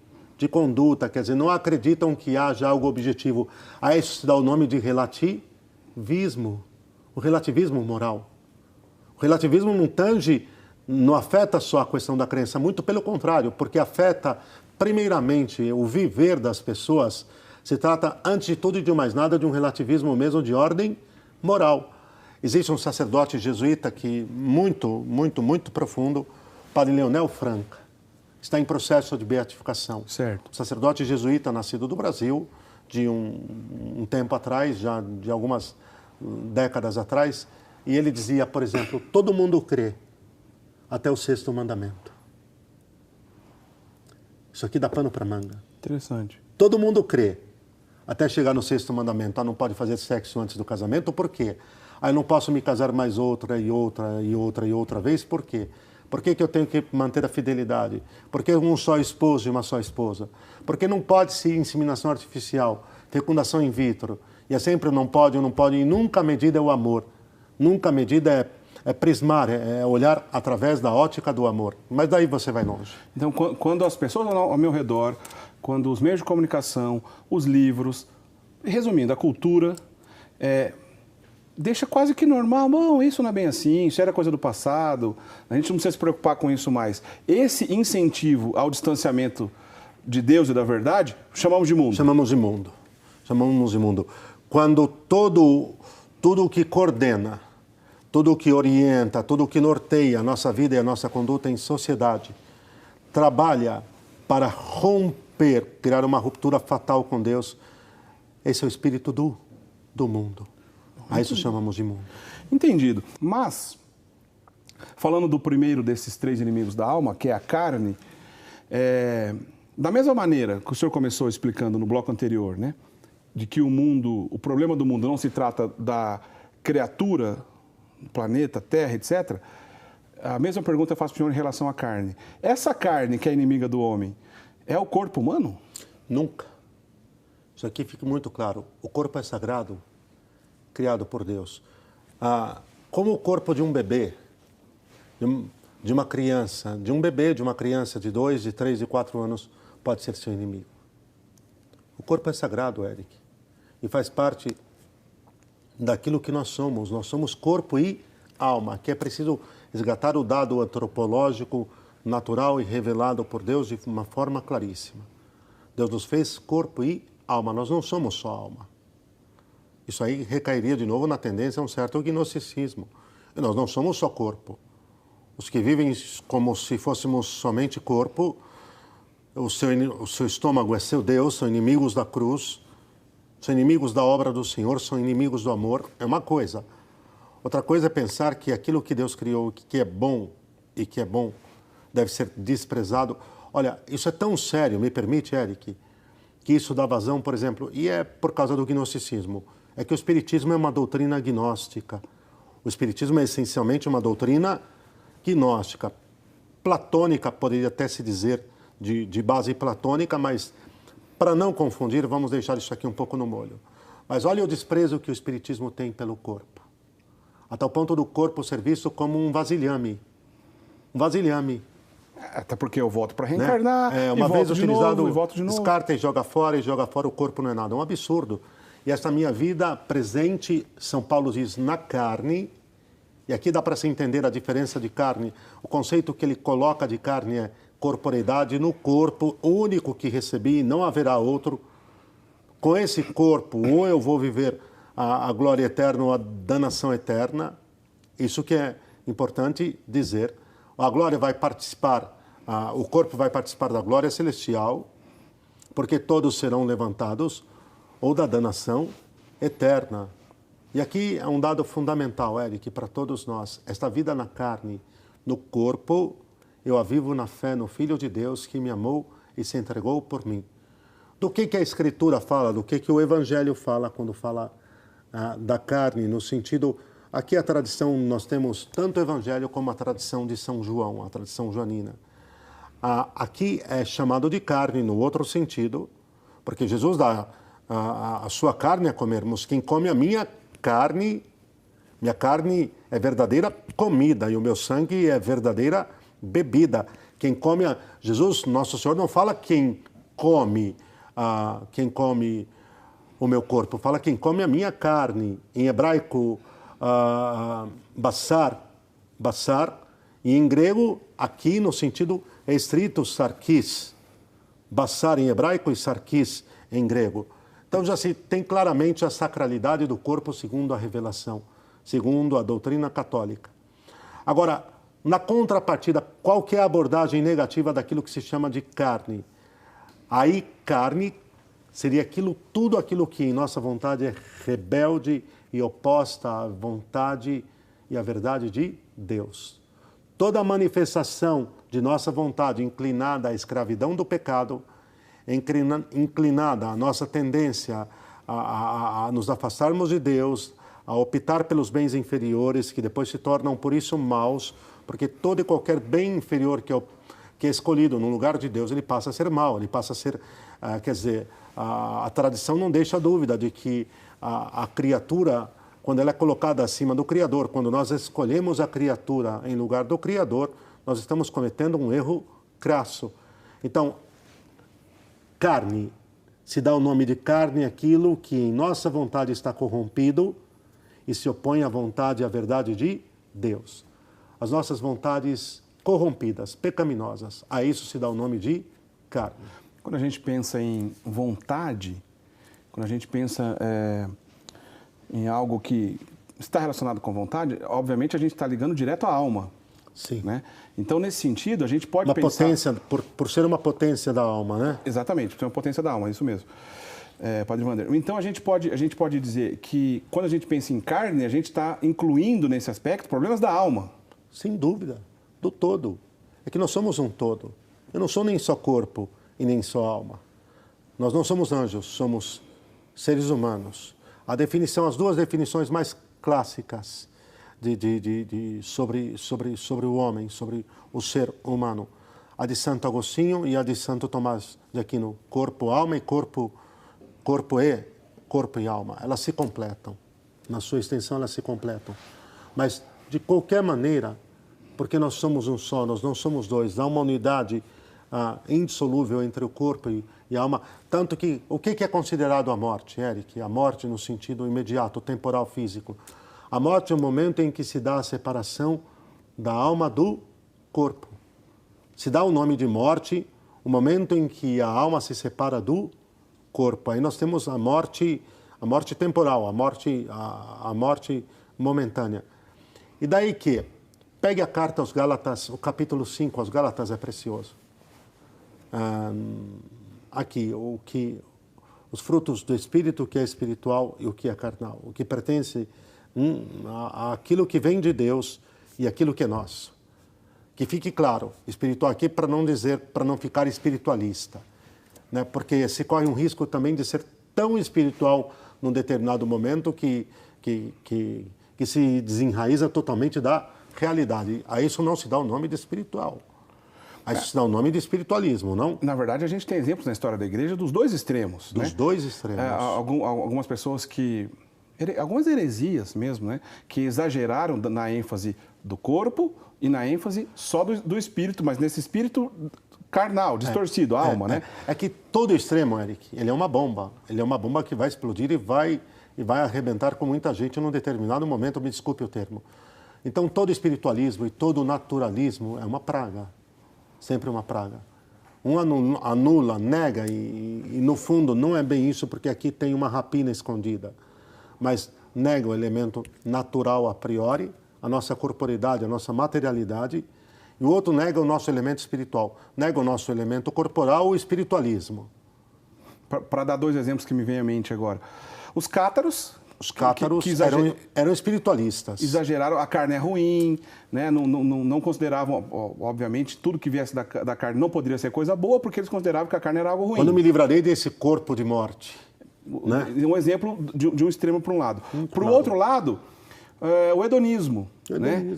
conduta, quer dizer, não acreditam que haja algo objetivo. A isso se dá o nome de relativismo, o relativismo moral. O relativismo não afeta só a questão da crença, muito pelo contrário, porque afeta, primeiramente, o viver das pessoas. Se trata, antes de tudo e de mais nada, de um relativismo mesmo de ordem moral. Existe um sacerdote jesuíta que muito profundo, Padre Leonel Franca, está em processo de beatificação. Certo. Sacerdote jesuíta nascido do Brasil, de um tempo atrás, já de algumas décadas atrás, e ele dizia, por exemplo, todo mundo crê até o 6º mandamento. Isso aqui dá pano para manga. Interessante. Todo mundo crê até chegar no 6º mandamento. Não pode fazer sexo antes do casamento, por quê? Eu não posso me casar mais outra vez, por quê? Por que eu tenho que manter a fidelidade? Por que um só esposo e uma só esposa? Por que não pode ser inseminação artificial, fecundação in vitro? E é sempre não pode, e nunca a medida é o amor. Nunca a medida é prismar, é olhar através da ótica do amor. Mas daí você vai longe. Então, quando as pessoas ao meu redor, quando os meios de comunicação, os livros, resumindo, a cultura... deixa quase que normal, não, isso não é bem assim, isso era coisa do passado, a gente não precisa se preocupar com isso mais. Esse incentivo ao distanciamento de Deus e da verdade, chamamos de mundo. Chamamos de mundo. Quando tudo o que coordena, tudo o que orienta, tudo o que norteia a nossa vida e a nossa conduta em sociedade, trabalha para romper, criar uma ruptura fatal com Deus, esse é o espírito do mundo. A isso chamamos de mundo. Entendido. Mas, falando do primeiro desses 3 inimigos da alma, que é a carne, da mesma maneira que o senhor começou explicando no bloco anterior, né? De que o problema do mundo não se trata da criatura, planeta, terra, etc. A mesma pergunta eu faço para o senhor em relação à carne. Essa carne que é inimiga do homem, é o corpo humano? Nunca. Isso aqui fica muito claro. O corpo é sagrado, criado por Deus. Como o corpo de um bebê, de uma criança, de uma criança de 2, de 3, de 4 anos, pode ser seu inimigo. O corpo é sagrado, Eric, e faz parte daquilo que nós somos. Nós somos corpo e alma, que é preciso resgatar o dado antropológico natural e revelado por Deus de uma forma claríssima. Deus nos fez corpo e alma, nós não somos só alma. Isso aí recairia de novo na tendência a um certo gnosticismo. E nós não somos só corpo. Os que vivem como se fôssemos somente corpo, o seu estômago é seu Deus, são inimigos da cruz, são inimigos da obra do Senhor, são inimigos do amor, é uma coisa. Outra coisa é pensar que aquilo que Deus criou, que é bom e que é bom, deve ser desprezado. Olha, isso é tão sério, me permite, Eric, que isso dá vazão, por exemplo, e é por causa do gnosticismo, é que o Espiritismo é uma doutrina gnóstica. O Espiritismo é essencialmente uma doutrina gnóstica, platônica, poderia até se dizer, de base platônica, mas para não confundir, vamos deixar isso aqui um pouco no molho. Mas olha o desprezo que o Espiritismo tem pelo corpo. A tal ponto do corpo ser visto como um vasilhame. Um vasilhame. Até porque eu volto para reencarnar, né? Uma vez utilizado, novo, e volto de novo. Descarta e joga fora o corpo não é nada. É um absurdo. E esta minha vida presente, São Paulo diz, na carne, e aqui dá para se entender a diferença de carne. O conceito que ele coloca de carne é corporeidade no corpo único que recebi, não haverá outro. Com esse corpo, ou eu vou viver a glória eterna ou a danação eterna. Isso que é importante dizer. A glória vai participar, o corpo vai participar da glória celestial, porque todos serão levantados, ou da danação eterna. E aqui é um dado fundamental, Eric, para todos nós. Esta vida na carne, no corpo, eu a vivo na fé no Filho de Deus que me amou e se entregou por mim. Do que a Escritura fala, do que o Evangelho fala quando fala da carne, no sentido... Aqui a tradição, nós temos tanto o Evangelho como a tradição de São João, a tradição joanina. Aqui é chamado de carne no outro sentido, porque Jesus dá a sua carne a comermos. Quem come a minha carne é verdadeira comida e o meu sangue é verdadeira bebida. Quem come Jesus, Nosso Senhor, não fala quem come o meu corpo, fala quem come a minha carne. Em hebraico, basar, e em grego, aqui no sentido estrito, sarkis. Basar em hebraico e sarkis em grego. Então já se tem claramente a sacralidade do corpo segundo a revelação, segundo a doutrina católica. Agora, na contrapartida, qual que é a abordagem negativa daquilo que se chama de carne? Aí, carne seria tudo aquilo que em nossa vontade é rebelde e oposta à vontade e à verdade de Deus. Toda manifestação de nossa vontade inclinada à escravidão do pecado, inclinada à nossa tendência a nos afastarmos de Deus, a optar pelos bens inferiores, que depois se tornam por isso maus, porque todo e qualquer bem inferior que é escolhido no lugar de Deus, ele passa a ser mau, ele passa a ser, a tradição não deixa dúvida de que a criatura, quando ela é colocada acima do Criador, quando nós escolhemos a criatura em lugar do Criador, nós estamos cometendo um erro crasso. Então, carne, se dá o nome de carne aquilo que em nossa vontade está corrompido e se opõe à vontade e à verdade de Deus. As nossas vontades corrompidas, pecaminosas, a isso se dá o nome de carne. Quando a gente pensa em vontade, quando a gente pensa em algo que está relacionado com vontade, obviamente a gente está ligando direto à alma. Sim. Né? Então, nesse sentido, a gente pode uma pensar... potência, por ser uma potência da alma, né? Exatamente, por ser uma potência da alma, é isso mesmo. Padre Wander. Então, a gente pode dizer que, quando a gente pensa em carne, a gente está incluindo nesse aspecto problemas da alma. Sem dúvida, do todo. É que nós somos um todo. Eu não sou nem só corpo e nem só alma. Nós não somos anjos, somos seres humanos. As duas definições mais clássicas sobre o homem, sobre o ser humano, a de Santo Agostinho e a de Santo Tomás de Aquino, corpo, alma e corpo e alma, elas se completam, na sua extensão elas se completam, mas de qualquer maneira, porque nós somos um só, nós não somos dois, há uma unidade indissolúvel entre o corpo e a alma, tanto que, o que é considerado a morte, Eric? A morte no sentido imediato, temporal, físico. A morte é o momento em que se dá a separação da alma do corpo. se dá o nome de morte o momento em que a alma se separa do corpo. Aí nós temos a morte temporal, a morte momentânea. E daí que, pegue a carta aos Gálatas, o capítulo 5 aos Gálatas é precioso. Aqui, os frutos do Espírito, o que é espiritual e o que é carnal, o que pertence àquilo que vem de Deus e aquilo que é nosso. Que fique claro, espiritual aqui para não ficar espiritualista, né? Porque se corre um risco também de ser tão espiritual num determinado momento que se desenraiza totalmente da realidade. A isso não se dá o nome de espiritual. A isso se dá o nome de espiritualismo, não? Na verdade, a gente tem exemplos na história da igreja dos dois extremos. Dos dois extremos. Algumas pessoas algumas heresias mesmo, né? Que exageraram na ênfase do corpo e na ênfase só do espírito, mas nesse espírito carnal, distorcido, a alma, né? É que todo extremo, Eric, ele é uma bomba. Ele é uma bomba que vai explodir e vai arrebentar com muita gente num determinado momento, me desculpe o termo. Então, todo espiritualismo e todo naturalismo é uma praga. Sempre uma praga. Um anula, nega e no fundo não é bem isso, porque aqui tem uma rapina escondida. Mas nega o elemento natural a priori, a nossa corporeidade, a nossa materialidade, e o outro nega o nosso elemento espiritual. Nega o nosso elemento corporal, o espiritualismo. Para dar dois exemplos que me vêm à mente agora. Os cátaros eram espiritualistas. Exageraram, a carne é ruim, né? Não consideravam, obviamente, tudo que viesse da carne não poderia ser coisa boa, porque eles consideravam que a carne era algo ruim. Quando me livrarei desse corpo de morte. Né? Um exemplo de um extremo para um lado. Para o outro lado, o hedonismo, né?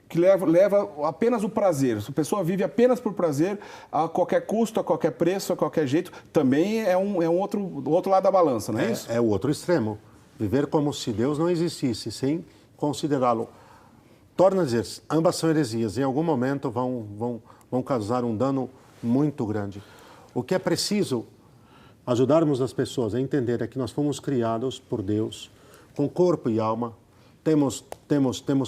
Que leva apenas o prazer. Se a pessoa vive apenas por prazer, a qualquer custo, a qualquer preço, a qualquer jeito, também é um outro lado da balança, não é isso? É o outro extremo. Viver como se Deus não existisse, sem considerá-lo. Torna a dizer, ambas são heresias. Em algum momento vão causar um dano muito grande. O que é preciso ajudarmos as pessoas a entender é que nós fomos criados por Deus, com corpo e alma, temos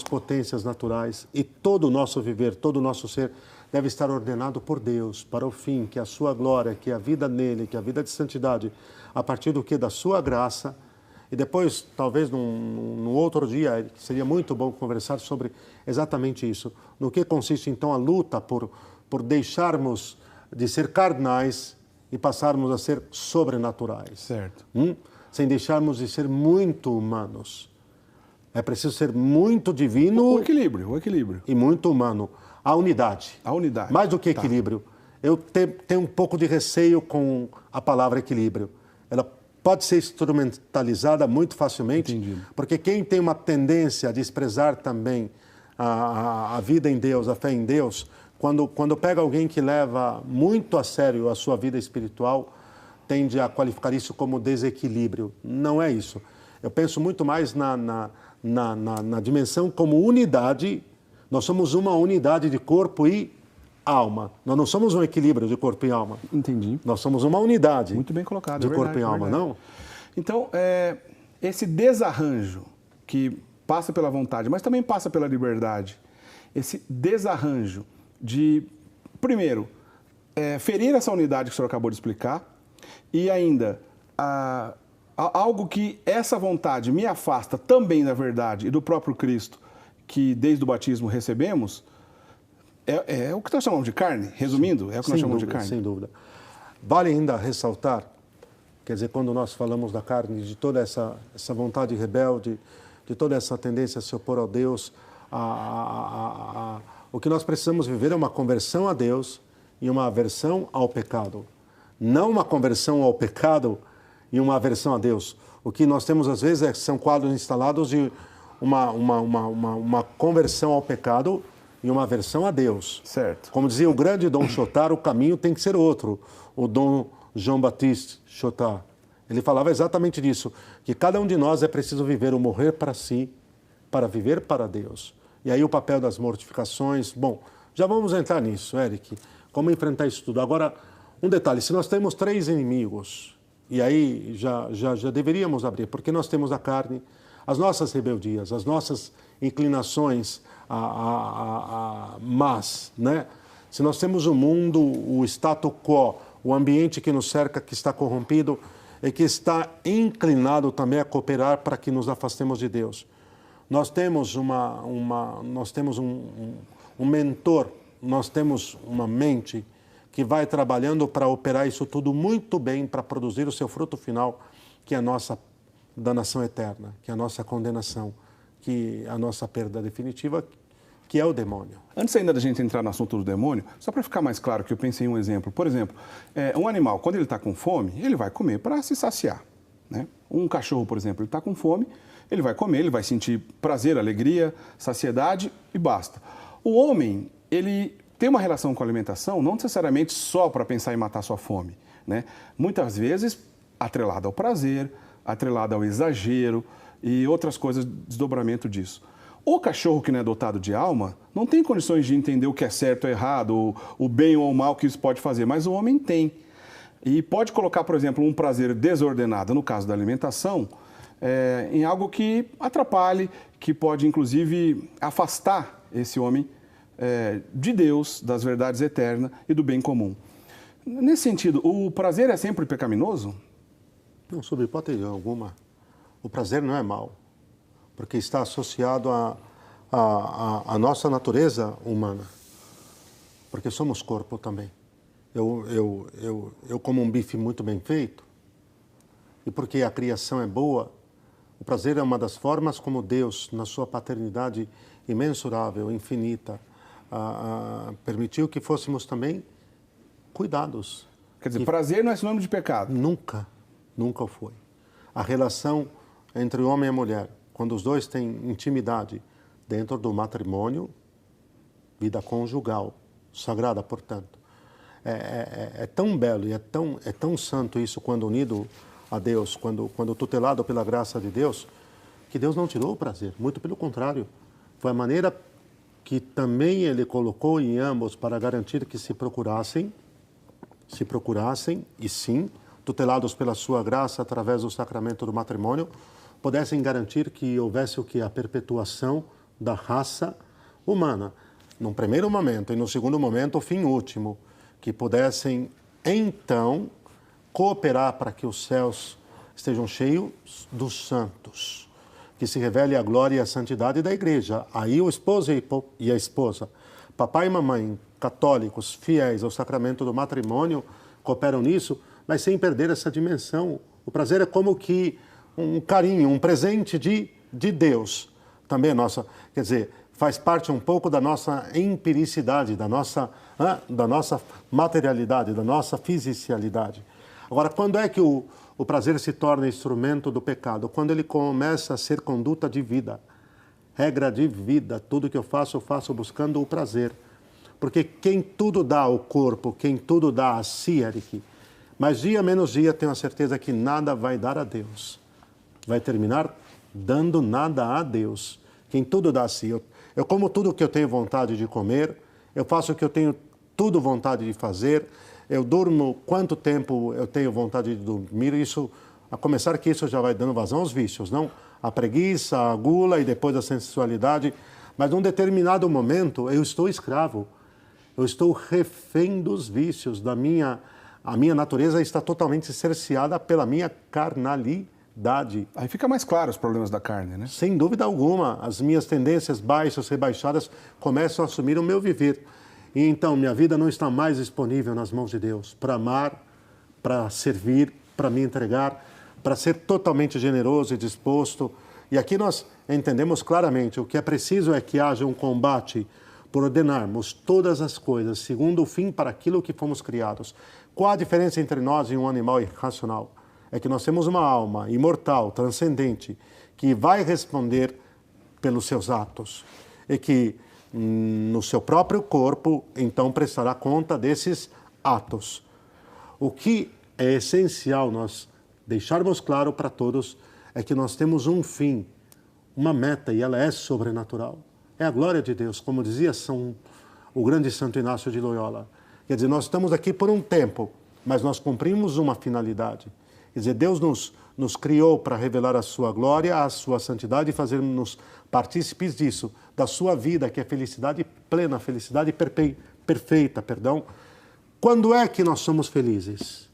potências naturais e todo o nosso viver, todo o nosso ser deve estar ordenado por Deus para o fim, que a sua glória, que a vida nele, que a vida de santidade, a partir do que? Da sua graça. E depois, talvez num outro dia, seria muito bom conversar sobre exatamente isso. No que consiste então a luta por deixarmos de ser carnais e passarmos a ser sobrenaturais. Certo. Sem deixarmos de ser muito humanos. É preciso ser muito divino. O equilíbrio. E muito humano. A unidade. A unidade. Mais do que equilíbrio. Eu tenho um pouco de receio com a palavra equilíbrio. Ela pode ser instrumentalizada muito facilmente. Entendido. Porque quem tem uma tendência a desprezar também a vida em Deus, a fé em Deus, quando pega alguém que leva muito a sério a sua vida espiritual, tende a qualificar isso como desequilíbrio. Não é isso. Eu penso muito mais na dimensão como unidade. Nós somos uma unidade de corpo e alma. Nós não somos um equilíbrio de corpo e alma. Entendi. Nós somos uma unidade. Muito bem colocado. De corpo e alma, não? Então, esse desarranjo que passa pela vontade, mas também passa pela liberdade, esse desarranjo de, primeiro, ferir essa unidade que o senhor acabou de explicar, e ainda algo que essa vontade me afasta também da verdade e do próprio Cristo, que desde o batismo recebemos, é o que nós chamamos de carne, resumindo, é o que nós chamamos de carne. Sem dúvida. Vale ainda ressaltar, quer dizer, quando nós falamos da carne, de toda essa vontade rebelde, de toda essa tendência a se opor ao Deus, o que nós precisamos viver é uma conversão a Deus e uma aversão ao pecado. Não uma conversão ao pecado e uma aversão a Deus. O que nós temos, às vezes, são quadros instalados de uma conversão ao pecado e uma aversão a Deus. Certo. Como dizia o grande Dom Chotard, o caminho tem que ser outro. O Dom Jean-Baptiste Chotard. Ele falava exatamente disso, que cada um de nós é preciso viver o morrer para si, para viver para Deus. E aí o papel das mortificações. Bom, já vamos entrar nisso, Eric. Como enfrentar isso tudo. Agora, um detalhe, se nós temos 3 inimigos, e aí já deveríamos abrir, porque nós temos a carne, as nossas rebeldias, as nossas inclinações más, né? Se nós temos o mundo, o status quo, o ambiente que nos cerca, que está corrompido e que está inclinado também a cooperar para que nos afastemos de Deus. Nós temos um mentor, nós temos uma mente que vai trabalhando para operar isso tudo muito bem, para produzir o seu fruto final, que é a nossa danação eterna, que é a nossa condenação, que é a nossa perda definitiva, que é o demônio. Antes ainda da gente entrar no assunto do demônio, só para ficar mais claro que eu pensei em um exemplo. Por exemplo, um animal, quando ele está com fome, ele vai comer para se saciar, né? Um cachorro, por exemplo, ele está com fome, ele vai comer, ele vai sentir prazer, alegria, saciedade e basta. O homem, ele tem uma relação com a alimentação não necessariamente só para pensar em matar sua fome, né? Muitas vezes atrelada ao prazer, atrelada ao exagero e outras coisas, desdobramento disso. O cachorro que não é dotado de alma não tem condições de entender o que é certo ou errado, o bem ou o mal que isso pode fazer, mas o homem tem. E pode colocar, por exemplo, um prazer desordenado, no caso da alimentação, em algo que atrapalhe, que pode, inclusive, afastar esse homem de Deus, das verdades eternas e do bem comum. Nesse sentido, o prazer é sempre pecaminoso? Não, sob hipótese alguma. O prazer não é mau, porque está associado à nossa natureza humana, porque somos corpo também. Eu como um bife muito bem feito, e porque a criação é boa, o prazer é uma das formas como Deus, na sua paternidade imensurável, infinita, permitiu que fôssemos também cuidados. Quer dizer, prazer não é sinônimo de pecado? Nunca, nunca foi. A relação entre o homem e a mulher, quando os dois têm intimidade dentro do matrimônio, vida conjugal, sagrada, portanto, é tão belo e é tão santo isso quando unido a Deus, quando tutelado pela graça de Deus, que Deus não tirou o prazer, muito pelo contrário. Foi a maneira que também Ele colocou em ambos para garantir que se procurassem e sim, tutelados pela sua graça através do sacramento do matrimônio, pudessem garantir que houvesse o que? A perpetuação da raça humana. Num primeiro momento e no segundo momento, o fim último, que pudessem, então, cooperar para que os céus estejam cheios dos santos, que se revele a glória e a santidade da igreja. Aí o esposo e a esposa, papai e mamãe, católicos, fiéis ao sacramento do matrimônio, cooperam nisso, mas sem perder essa dimensão. O prazer é como que um carinho, um presente de Deus. Também nossa, quer dizer, faz parte um pouco da nossa empiricidade, da nossa materialidade, da nossa fisicalidade. Agora, quando é que o prazer se torna instrumento do pecado? Quando ele começa a ser conduta de vida, regra de vida. Tudo que eu faço buscando o prazer. Porque quem tudo dá ao corpo, quem tudo dá a si, Eric, mas dia menos dia tenho a certeza que nada vai dar a Deus. Vai terminar dando nada a Deus. Quem tudo dá a si. Eu como tudo o que eu tenho vontade de comer, eu faço o que eu tenho tudo vontade de fazer, eu durmo quanto tempo eu tenho vontade de dormir, isso, a começar que isso já vai dando vazão aos vícios, não? A preguiça, a gula e depois a sensualidade, mas num determinado momento eu estou escravo, eu estou refém dos vícios, a minha natureza está totalmente cerceada pela minha carnalidade. Aí fica mais claro os problemas da carne, né? Sem dúvida alguma, as minhas tendências baixas, rebaixadas, começam a assumir o meu viver. E então, minha vida não está mais disponível nas mãos de Deus para amar, para servir, para me entregar, para ser totalmente generoso e disposto. E aqui nós entendemos claramente, o que é preciso é que haja um combate por ordenarmos todas as coisas segundo o fim para aquilo que fomos criados. Qual a diferença entre nós e um animal irracional? É que nós temos uma alma imortal, transcendente, que vai responder pelos seus atos. E que no seu próprio corpo, então, prestará conta desses atos. O que é essencial nós deixarmos claro para todos é que nós temos um fim, uma meta, e ela é sobrenatural. É a glória de Deus, como dizia o grande Santo Inácio de Loyola. Quer dizer, nós estamos aqui por um tempo, mas nós cumprimos uma finalidade. Quer dizer, Deus nos criou para revelar a sua glória, a sua santidade e fazer-nos partícipes disso, da sua vida, que é felicidade plena, felicidade perfeita, perdão. Quando é que nós somos felizes?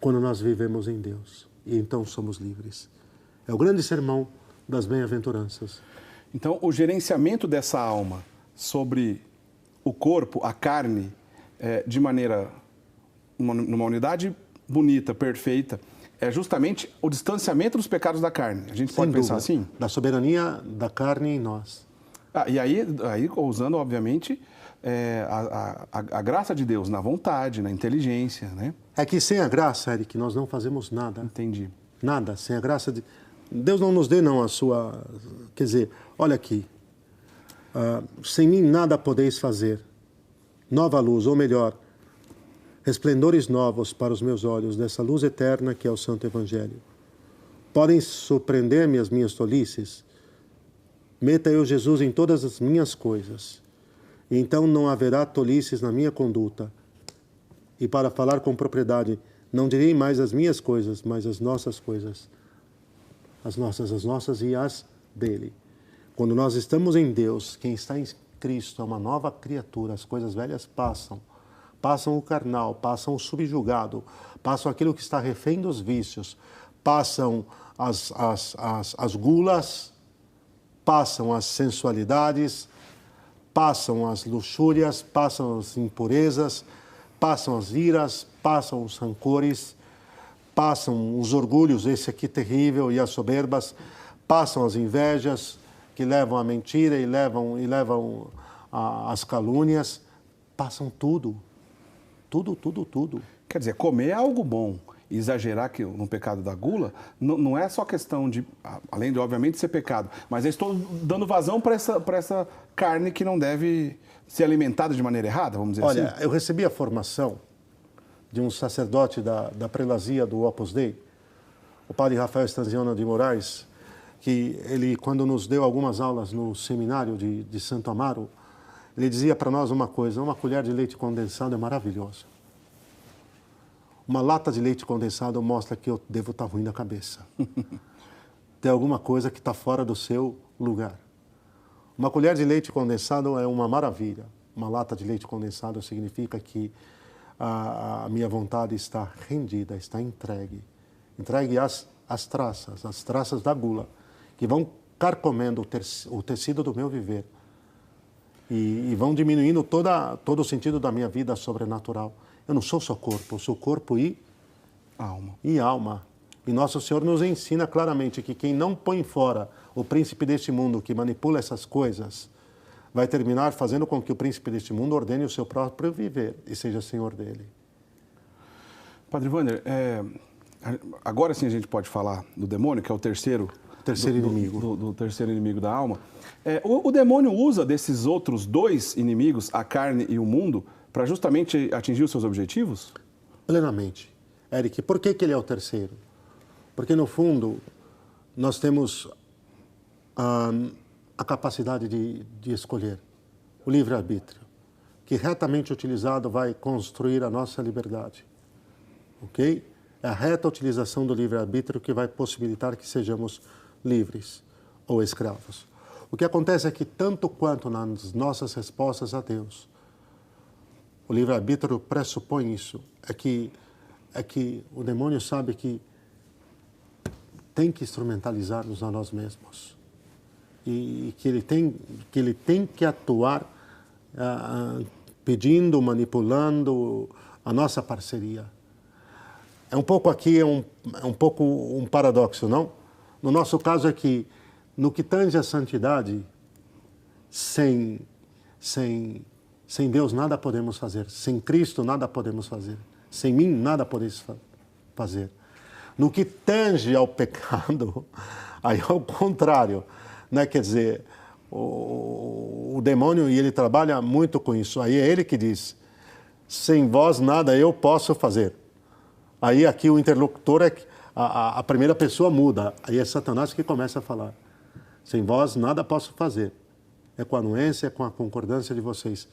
Quando nós vivemos em Deus. E então somos livres. É o grande sermão das bem-aventuranças. Então, o gerenciamento dessa alma sobre o corpo, a carne, de maneira, numa unidade bonita, perfeita, é justamente o distanciamento dos pecados da carne. A gente pode pensar assim? Da soberania da carne em nós. E aí usando, obviamente, a graça de Deus na vontade, na inteligência, né? É que sem a graça, Eric, nós não fazemos nada. Entendi. Nada, sem a graça de... Deus não nos dê, não, a sua... Quer dizer, olha aqui, sem mim nada podeis fazer. Nova luz, ou melhor, resplendores novos para os meus olhos, dessa luz eterna que é o Santo Evangelho. Podem surpreender-me as minhas tolices? Meta eu Jesus em todas as minhas coisas, e então não haverá tolices na minha conduta. E para falar com propriedade, não direi mais as minhas coisas, mas as nossas coisas. As nossas e as dele. Quando nós estamos em Deus, quem está em Cristo é uma nova criatura, as coisas velhas passam. Passam o carnal, passam o subjugado, passam aquilo que está refém dos vícios, passam as gulas, passam as sensualidades, passam as luxúrias, passam as impurezas, passam as iras, passam os rancores, passam os orgulhos, esse aqui terrível, e as soberbas, passam as invejas que levam à mentira e levam às calúnias, passam tudo. Tudo. Quer dizer, comer é algo bom. Exagerar no pecado da gula não é só questão de, além de, obviamente, ser pecado, mas eu estou dando vazão para essa carne que não deve ser alimentada de maneira errada, vamos dizer assim. Olha, eu recebi a formação de um sacerdote da prelazia do Opus Dei, o padre Rafael Stanziano de Moraes, que ele, quando nos deu algumas aulas no seminário de Santo Amaro, ele dizia para nós uma coisa: uma colher de leite condensado é maravilhosa. Uma lata de leite condensado mostra que eu devo estar ruim da cabeça. Tem alguma coisa que está fora do seu lugar. Uma colher de leite condensado é uma maravilha. Uma lata de leite condensado significa que a minha vontade está rendida, está entregue. Entregue às traças da gula, que vão carcomendo o tecido do meu viver. E vão diminuindo todo o sentido da minha vida sobrenatural. Eu não sou só corpo, eu sou corpo e alma. E Nosso Senhor nos ensina claramente que quem não põe fora o príncipe deste mundo, que manipula essas coisas, vai terminar fazendo com que o príncipe deste mundo ordene o seu próprio viver e seja senhor dele. Padre Wander, agora sim a gente pode falar do demônio, que é o terceiro inimigo. Do terceiro inimigo da alma. O demônio usa desses outros dois inimigos, a carne e o mundo, para justamente atingir os seus objetivos? Plenamente. Eric, por que ele é o terceiro? Porque, no fundo, nós temos a capacidade de escolher, o livre-arbítrio, que retamente utilizado vai construir a nossa liberdade. Ok? É a reta utilização do livre-arbítrio que vai possibilitar que sejamos livres ou escravos. O que acontece é que, tanto quanto nas nossas respostas a Deus, o livre-arbítrio pressupõe isso, é que o demônio sabe que tem que instrumentalizar-nos a nós mesmos. E que ele tem que atuar pedindo, manipulando a nossa parceria. É um pouco aqui, é um pouco um paradoxo, não? No nosso caso é que, no que tange a santidade, sem Deus nada podemos fazer. Sem Cristo nada podemos fazer. Sem mim nada podeis fazer. No que tange ao pecado, aí é o contrário. Né? Quer dizer, o demônio, e ele trabalha muito com isso. Aí é ele que diz: sem vós nada eu posso fazer. Aí aqui o interlocutor a primeira pessoa muda. Aí é Satanás que começa a falar: sem vós nada posso fazer. É com a anuência, é com a concordância de vocês.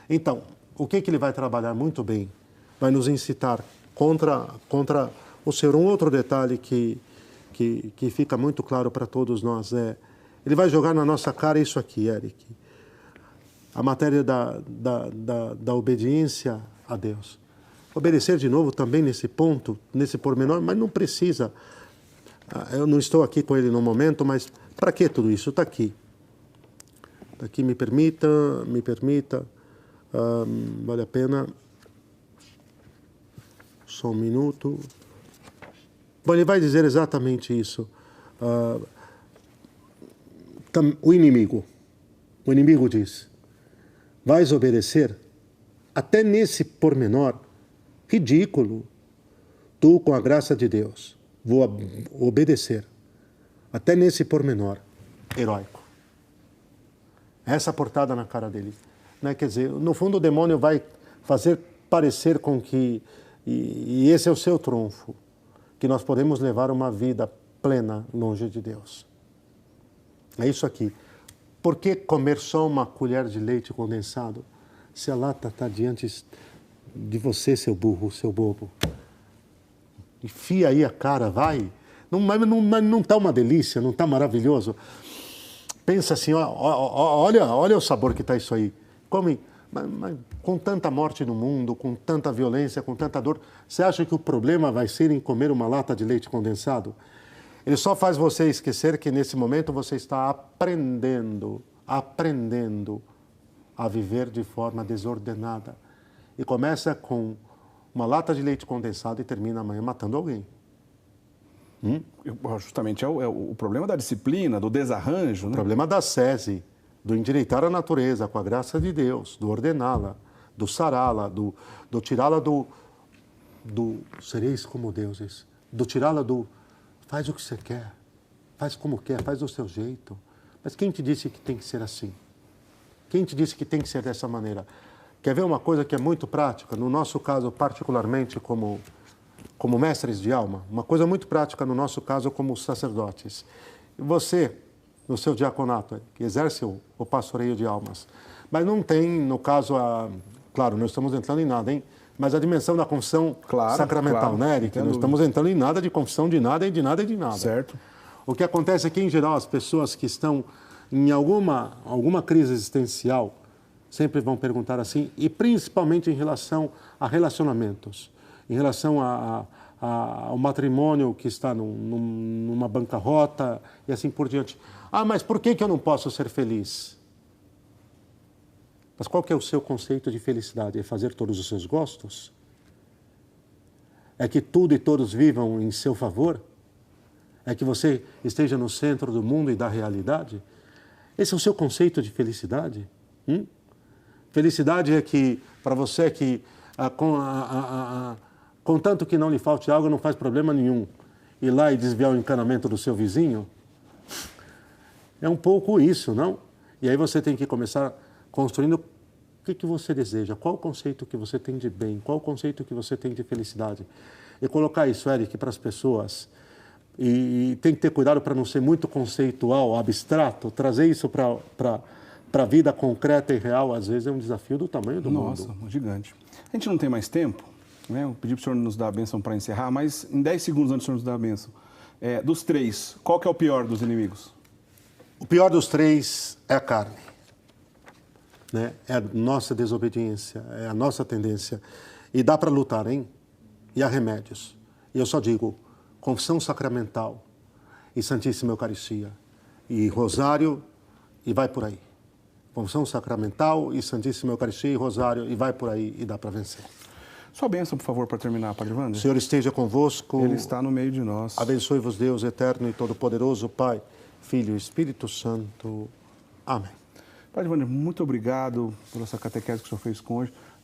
Então, o que ele vai trabalhar muito bem? Vai nos incitar contra o Senhor. Um outro detalhe que fica muito claro para todos nós ele vai jogar na nossa cara isso aqui, Eric. a matéria da obediência a Deus. Obedecer de novo também nesse ponto, nesse pormenor, mas não precisa. Eu não estou aqui com ele no momento, mas para que tudo isso? Está aqui. Está aqui, me permita, vale a pena. Só um minuto. Bom, ele vai dizer exatamente isso. O inimigo diz, vais obedecer até nesse pormenor ridículo. Tu, com a graça de Deus, vou obedecer até nesse pormenor heróico. Essa portada na cara dele. Né? Quer dizer, no fundo o demônio vai fazer parecer com que, e esse é o seu trunfo, que nós podemos levar uma vida plena longe de Deus. É isso aqui. Por que comer só uma colher de leite condensado se a lata está diante de você, seu burro, seu bobo? Enfia aí a cara, vai. Não está uma delícia, não está maravilhoso? Pensa assim, olha o sabor que está isso aí. Come, mas com tanta morte no mundo, com tanta violência, com tanta dor, você acha que o problema vai ser em comer uma lata de leite condensado? Ele só faz você esquecer que nesse momento você está aprendendo a viver de forma desordenada. E começa com uma lata de leite condensado e termina amanhã matando alguém. Justamente é o problema da disciplina, do desarranjo. O problema da sese, do endireitar a natureza com a graça de Deus, do ordená-la, do sará-la, do tirá-la do sereis como deuses, do tirá-la do faz o que você quer, faz como quer, faz do seu jeito. Mas quem te disse que tem que ser assim? Quem te disse que tem que ser dessa maneira? Quer ver uma coisa que é muito prática? No nosso caso, particularmente como mestres de alma, uma coisa muito prática no nosso caso como sacerdotes. Você, no seu diaconato, que exerce o pastoreio de almas, mas não tem, no caso, claro, não estamos entrando em nada, hein? Mas a dimensão da confissão sacramental, né, Eric? Não estamos entrando em nada de confissão de nada e de nada e de nada. Certo. O que acontece é que, em geral, as pessoas que estão em alguma crise existencial sempre vão perguntar assim, e principalmente em relação a relacionamentos, em relação ao matrimônio que está numa bancarrota e assim por diante. Mas por que eu não posso ser feliz? Mas qual que é o seu conceito de felicidade? É fazer todos os seus gostos? É que tudo e todos vivam em seu favor? É que você esteja no centro do mundo e da realidade? Esse é o seu conceito de felicidade? Felicidade é que, para você, que contanto que não lhe falte algo, não faz problema nenhum. Ir lá e desviar o encanamento do seu vizinho? É um pouco isso, não? E aí você tem que começar construindo o que você deseja, qual o conceito que você tem de bem, qual o conceito que você tem de felicidade. E colocar isso, Eric, para as pessoas. E tem que ter cuidado para não ser muito conceitual, abstrato, trazer isso para a vida concreta e real, às vezes é um desafio do tamanho do mundo. Nossa, gigante. A gente não tem mais tempo, né? Eu pedi para o senhor nos dar a bênção para encerrar, mas em 10 segundos antes do senhor nos dar a bênção, dos três, qual que é o pior dos inimigos? O pior dos três é a carne. Né? É a nossa desobediência, é a nossa tendência. E dá para lutar, hein? E há remédios. E eu só digo, confissão sacramental e Santíssima Eucaristia. E rosário e vai por aí. Confissão sacramental e Santíssima Eucaristia e rosário e vai por aí e dá para vencer. Sua bênção, por favor, para terminar, Padre Wander. O Senhor esteja convosco. Ele está no meio de nós. Abençoe-vos Deus eterno e todo-poderoso, Pai, Filho e Espírito Santo. Amém. Padre Wander, muito obrigado pela essa catequese que o senhor fez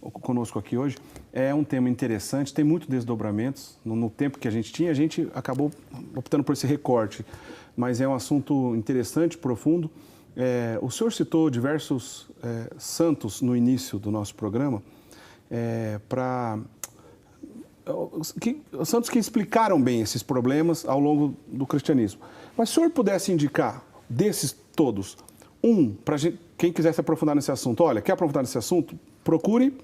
conosco aqui hoje. É um tema interessante, tem muitos desdobramentos. No tempo que a gente acabou optando por esse recorte, mas é um assunto interessante, profundo. O senhor citou diversos santos no início do nosso programa, santos que explicaram bem esses problemas ao longo do cristianismo. Mas se o senhor pudesse indicar desses todos, para quem quiser se aprofundar nesse assunto, olha, quer aprofundar nesse assunto? Procure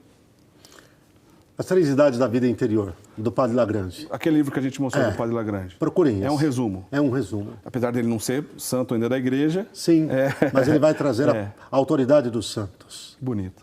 As Três Idades da Vida Interior, do Padre Lagrange. Aquele livro que a gente mostrou do Padre Lagrange. Procurem isso. É um resumo. É um resumo. Apesar dele não ser santo ainda da igreja. Sim, mas ele vai trazer a autoridade dos santos. Bonito.